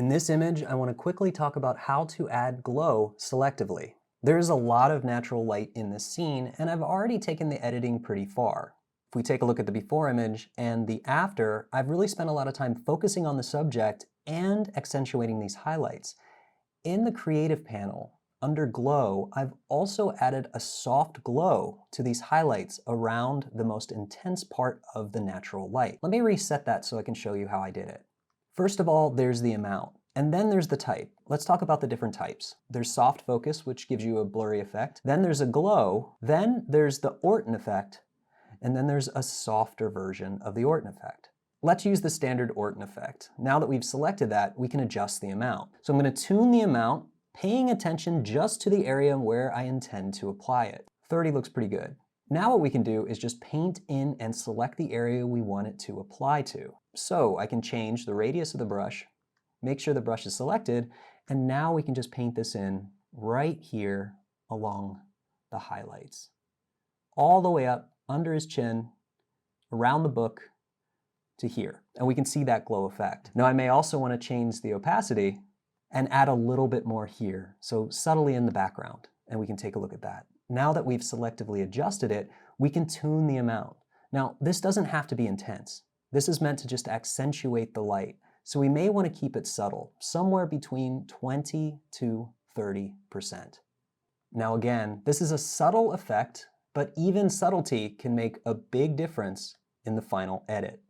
In this image, I want to quickly talk about how to add glow selectively. There's a lot of natural light in this scene, and I've already taken the editing pretty far. If we take a look at the before image and the after, I've really spent a lot of time focusing on the subject and accentuating these highlights. In the creative panel, under glow, I've also added a soft glow to these highlights around the most intense part of the natural light. Let me reset that so I can show you how I did it. First of all, there's the amount, and then there's the type. Let's talk about the different types. There's soft focus, which gives you a blurry effect. Then there's a glow. Then there's the Orton effect, and then there's a softer version of the Orton effect. Let's use the standard Orton effect. Now that we've selected that, we can adjust the amount. So I'm going to tune the amount, paying attention just to the area where I intend to apply it. 30 looks pretty good. Now what we can do is just paint in and select the area we want it to apply to. So I can change the radius of the brush, make sure the brush is selected, and now we can just paint this in right here along the highlights. All the way up under his chin, around the book, to here. And we can see that glow effect. Now I may also want to change the opacity and add a little bit more here, so subtly in the background, and we can take a look at that. Now that we've selectively adjusted it, we can tune the amount. Now, this doesn't have to be intense. This is meant to just accentuate the light, so we may want to keep it subtle, somewhere between 20 to 30%. Now again, this is a subtle effect, but even subtlety can make a big difference in the final edit.